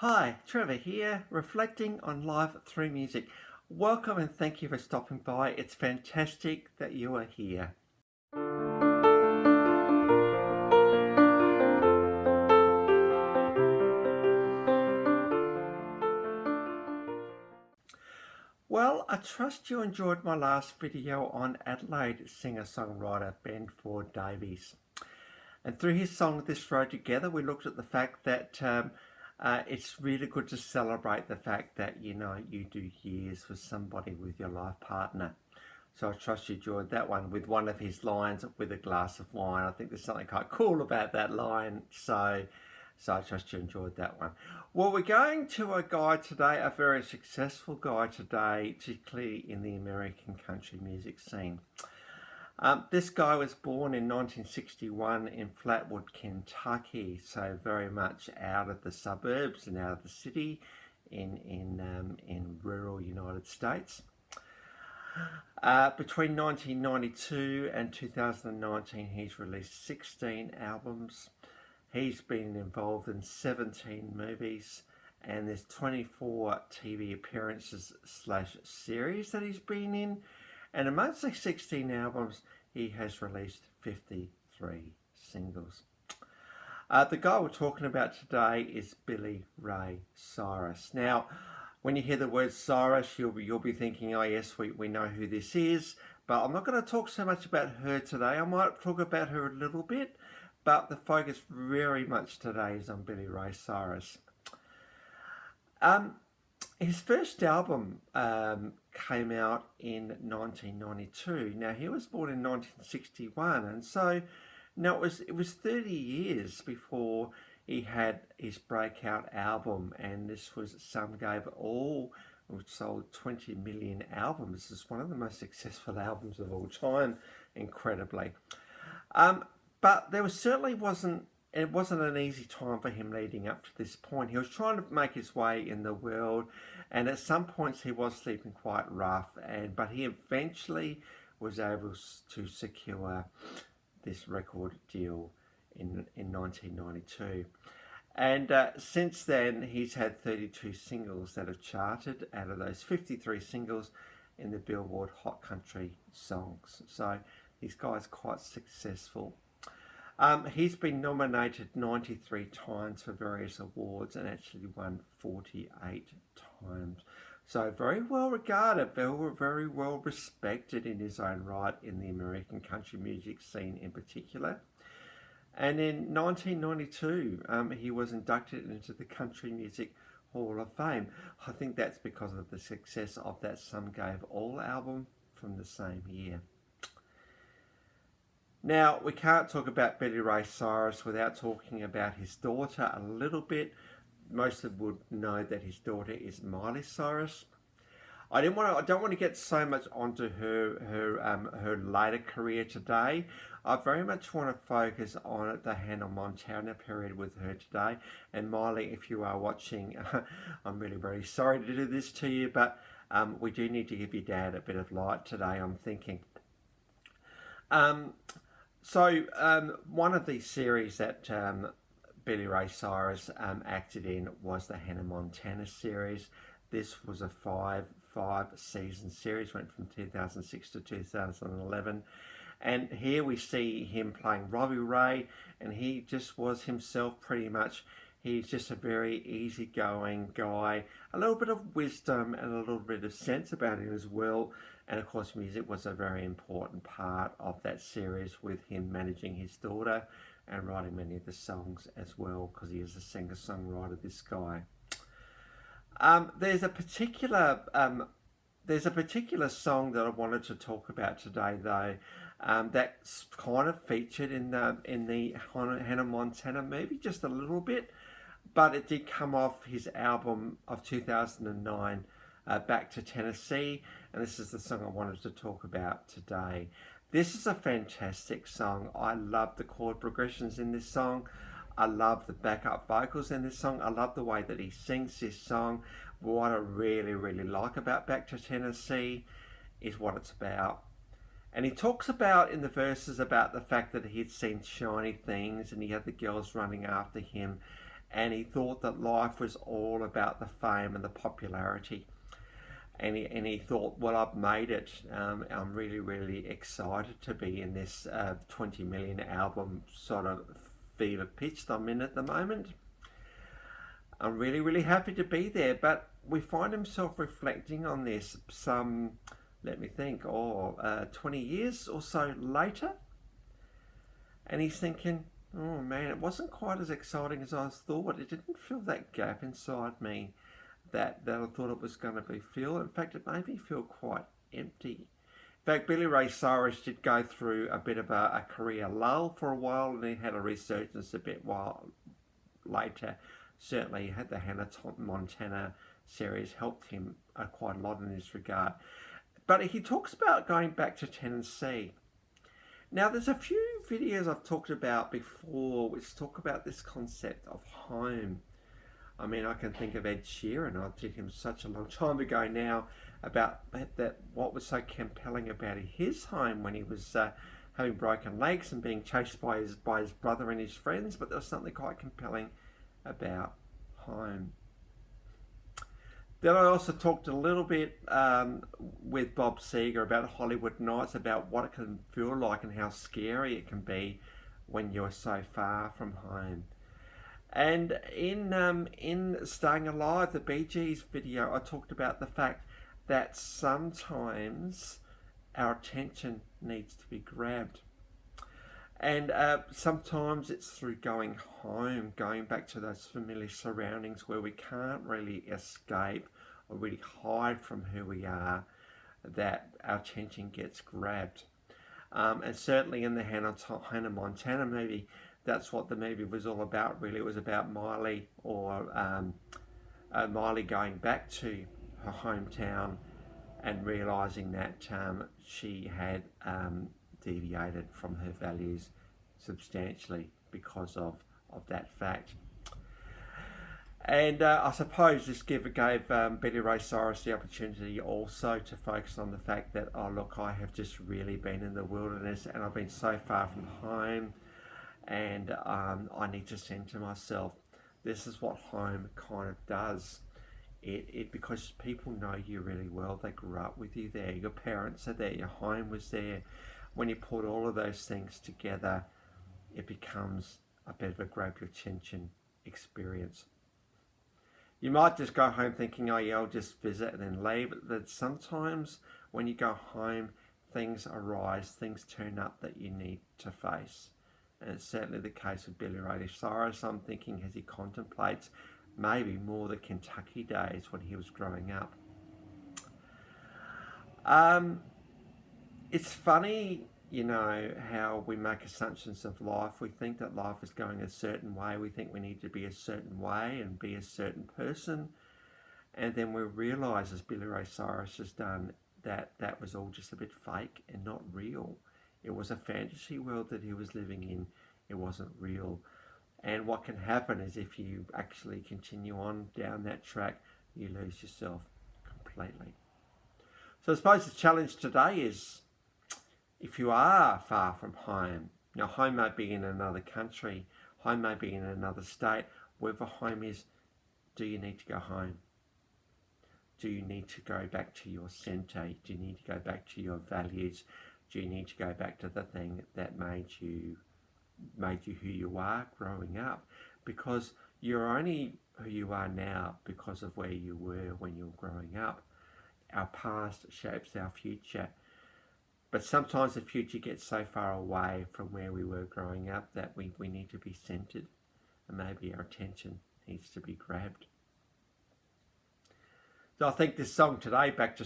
Hi, Trevor here, reflecting on life through music. Welcome and thank you for stopping by. It's fantastic that you are here. Well, I trust you enjoyed my last video on Adelaide singer-songwriter Ben Ford-Davies. And through his song This Road Together, we looked at the fact that it's really good to celebrate the fact that, you do years with somebody, with your life partner. So I trust you enjoyed that one with one of his lines, with a glass of wine. I think there's something quite cool about that line. So I trust you enjoyed that one. Well, we're going to a guy today, a very successful guy today, particularly in the American country music scene. This guy was born in 1961 in Flatwood, Kentucky, so very much out of the suburbs and out of the city in rural United States. Between 1992 and 2019, he's released 16 albums. He's been involved in 17 movies, and there's 24 TV appearances / series that he's been in. And amongst the 16 albums, he has released 53 singles. The guy we're talking about today is Billy Ray Cyrus. Now, when you hear the word Cyrus, you'll be thinking, oh yes, we know who this is. But I'm not going to talk so much about her today. I might talk about her a little bit, but the focus very much today is on Billy Ray Cyrus. His first album came out in 1992. Now, he was born in 1961, and so now it was 30 years before he had his breakout album, and this was Some Gave It All, which sold 20 million albums. It's one of the most successful albums of all time, incredibly. But there wasn't an easy time for him leading up to this point. He was trying to make his way in the world, and at some points he was sleeping quite rough, but he eventually was able to secure this record deal in 1992. And since then, he's had 32 singles that have charted out of those 53 singles in the Billboard Hot Country Songs. So this guy's quite successful. He's been nominated 93 times for various awards and actually won 48 times. So very well regarded, very well respected in his own right in the American country music scene in particular. And in 1992, he was inducted into the Country Music Hall of Fame. I think that's because of the success of that Some Gave All album from the same year. Now, we can't talk about Billy Ray Cyrus without talking about his daughter a little bit. Most of you would know that his daughter is Miley Cyrus. I don't want to get so much onto her later career today. I very much want to focus on the Hanna Montana period with her today. And Miley, if you are watching, I'm really very sorry to do this to you, but we do need to give your dad a bit of light today, I'm thinking. So one of these series that Billy Ray Cyrus acted in was the Hanna Montana series. This was a five season series, went from 2006 to 2011. And here we see him playing Robbie Ray, and he just was himself pretty much. He's just a very easygoing guy, a little bit of wisdom and a little bit of sense about him as well. And of course, music was a very important part of that series, with him managing his daughter and writing many of the songs as well, because he is a singer-songwriter, this guy. There's a particular song that I wanted to talk about today, though, that's kind of featured in the Hanna Montana movie just a little bit, but it did come off his album of 2009, Back to Tennessee, and this is the song I wanted to talk about today. This is a fantastic song. I love the chord progressions in this song. I love the backup vocals in this song. I love the way that he sings this song. What I really, really like about Back to Tennessee is what it's about. And he talks about in the verses about the fact that he'd seen shiny things and he had the girls running after him. and he thought that life was all about the fame and the popularity. And he thought, well, I've made it. I'm really, really excited to be in this 20 million album sort of fever pitch I'm in at the moment. I'm really, really happy to be there. But we find himself reflecting on this some, let me think, 20 years or so later. And he's thinking, oh man, it wasn't quite as exciting as I thought. It didn't fill that gap inside me that I thought it was going to be filled. In fact, it made me feel quite empty. In fact, Billy Ray Cyrus did go through a bit of a career lull for a while, and he had a resurgence a bit while later. Certainly, he had the Hanna Montana series helped him quite a lot in this regard. But he talks about going back to Tennessee. Now, there's a few videos I've talked about before which talk about this concept of home. I mean, I can think of Ed Sheeran. I did him such a long time ago now about that. What was so compelling about his home when he was having broken legs and being chased by his brother and his friends, but there was something quite compelling about home. Then I also talked a little bit with Bob Seger about Hollywood Nights, about what it can feel like and how scary it can be when you're so far from home. And in Staying Alive, the Bee Gees video, I talked about the fact that sometimes our attention needs to be grabbed. And sometimes it's through going home, going back to those familiar surroundings where we can't really escape or really hide from who we are, that our attention gets grabbed. And certainly in the Hanna Montana movie, that's what the movie was all about, really. It was about Miley, Miley going back to her hometown and realising that she had deviated from her values substantially because of that fact. And I suppose this gave Billy Ray Cyrus the opportunity also to focus on the fact that, oh look, I have just really been in the wilderness and I've been so far from home, and I need to center myself. This is what home kind of does. It because people know you really well. They grew up with you there. Your parents are there. Your home was there. When you put all of those things together, it becomes a bit of a grab your attention experience. You might just go home thinking, oh yeah, I'll just visit and then leave. But sometimes when you go home, things arise, things turn up that you need to face. And it's certainly the case with Billy Ray Cyrus. I'm thinking as he contemplates maybe more the Kentucky days when he was growing up. It's funny, you know, how we make assumptions of life. We think that life is going a certain way. We think we need to be a certain way and be a certain person. And then we realise, as Billy Ray Cyrus has done, that that was all just a bit fake and not real. It was a fantasy world that he was living in. It wasn't real. And what can happen is if you actually continue on down that track, you lose yourself completely. So I suppose the challenge today is, if you are far from home, now home may be in another country, home may be in another state, wherever home is, do you need to go home? Do you need to go back to your centre? Do you need to go back to your values? Do you need to go back to the thing that made you who you are growing up? Because you're only who you are now because of where you were when you were growing up. Our past shapes our future. But sometimes the future gets so far away from where we were growing up that we need to be centered, and maybe our attention needs to be grabbed. So I think this song today, Back to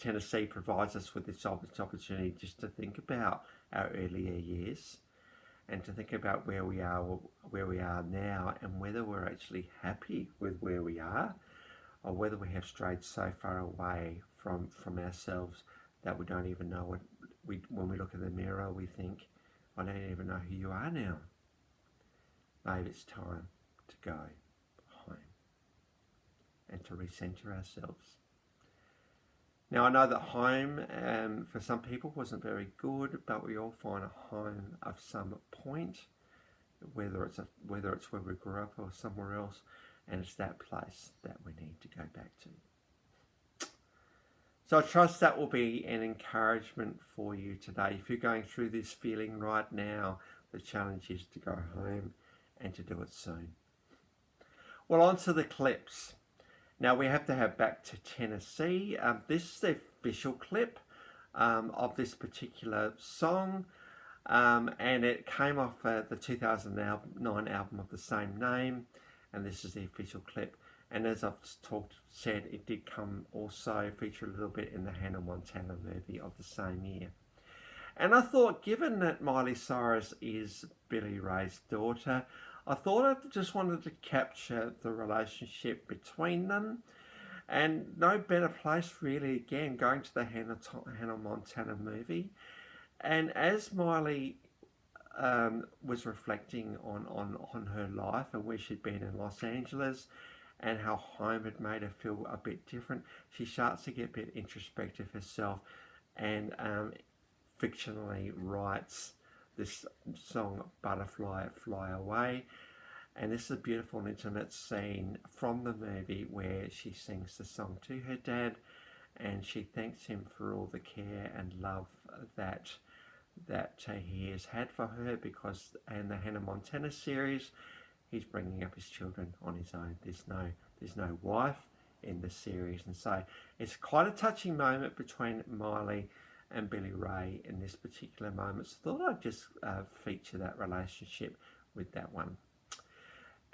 Tennessee, provides us with this opportunity just to think about our earlier years and to think about where we are now, and whether we're actually happy with where we are, or whether we have strayed so far away from ourselves that we don't even know what when we look in the mirror, we think, I don't even know who you are now. Maybe it's time to go home and to recenter ourselves. Now I know that home for some people wasn't very good, but we all find a home of some point. whether it's where we grew up or somewhere else, and it's that place that we need to go back to. So I trust that will be an encouragement for you today. If you're going through this feeling right now, the challenge is to go home and to do it soon. Well, on to the clips. Now we have to have back to Tennessee. This is the official clip of this particular song, and it came off the 2009 album of the same name, and this is the official clip. And as I've said, it did come also feature a little bit in the Hanna Montana movie of the same year. And I thought, given that Miley Cyrus is Billy Ray's daughter, I thought I just wanted to capture the relationship between them. And no better place, really, again, going to the Hanna Montana movie. And as Miley was reflecting on her life and where she'd been in Los Angeles and how home had made her feel a bit different, she starts to get a bit introspective herself and fictionally writes this song, Butterfly Fly Away. And this is a beautiful and intimate scene from the movie where she sings the song to her dad, and she thanks him for all the care and love that he has had for her, because in the Hanna Montana series, he's bringing up his children on his own. There's no wife in the series, and so it's quite a touching moment between Miley and Billy Ray in this particular moment. So I thought I'd just feature that relationship with that one.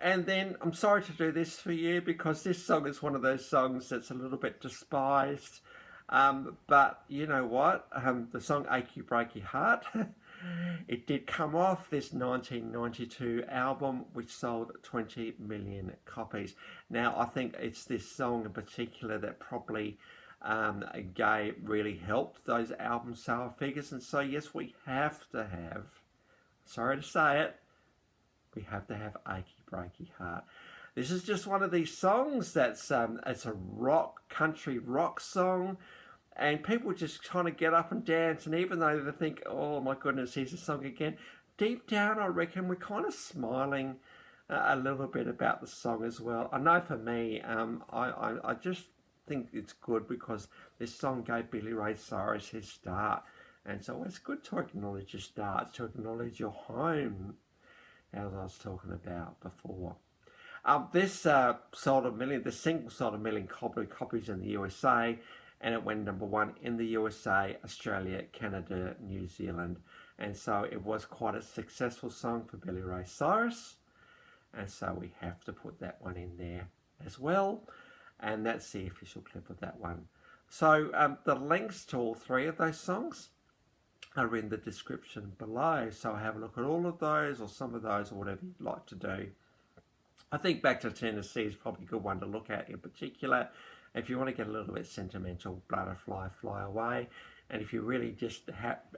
And then I'm sorry to do this for you, because this song is one of those songs that's a little bit despised. But you know what? The song Achy, Breaky Heart, it did come off this 1992 album, which sold 20 million copies. Now, I think it's this song in particular that probably really helped those album sale figures. And so, yes, we have to have, sorry to say it, we have to have Achy, Breaky Heart. This is just one of these songs that's it's a country rock song, and people just kind of get up and dance. And even though they think, oh my goodness, here's a song again, deep down I reckon we're kind of smiling a little bit about the song as well. I know for me, I just think it's good because this song gave Billy Ray Cyrus his start, and so it's good to acknowledge your start, to acknowledge your home, as I was talking about before. This sold a million. The single sold a million copies in the USA, and it went number one in the USA, Australia, Canada, New Zealand, and so it was quite a successful song for Billy Ray Cyrus, and so we have to put that one in there as well, and that's the official clip of that one. So the links to all three of those songs are in the description below, so have a look at all of those or some of those or whatever you'd like to do. I think Back to Tennessee is probably a good one to look at in particular if you want to get a little bit sentimental. Butterfly Fly Away, and if you really just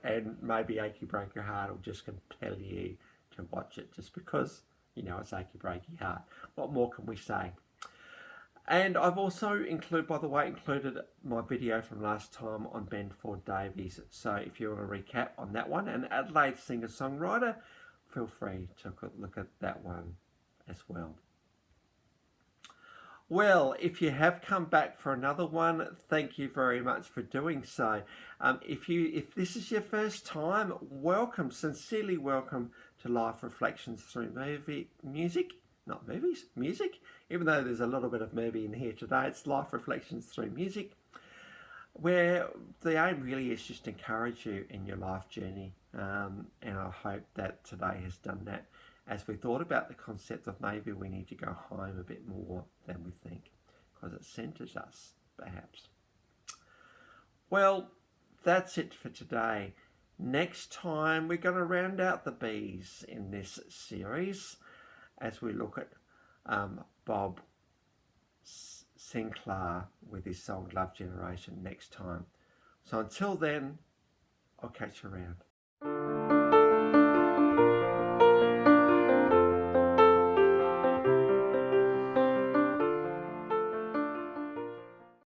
and maybe Achy Breaky Heart will just compel you to watch it, just because you know it's Achy Breaky Heart. What more can we say? And I've also included my video from last time on Ben Ford-Davies. So if you want to recap on that one, and Adelaide singer-songwriter, feel free to look at that one as well. Well, if you have come back for another one, thank you very much for doing so. If this is your first time, welcome, sincerely welcome to Life Reflections Through Music. Not movies, music. Even though there's a little bit of movie in here today, it's Life Reflections Through Music, where the aim really is just to encourage you in your life journey. And I hope that today has done that, as we thought about the concept of maybe we need to go home a bit more than we think, because it centers us, perhaps. Well, that's it for today. Next time, we're going to round out the B's in this series as we look at Bob Sinclair with his song Love Generation next time. So until then, I'll catch you around.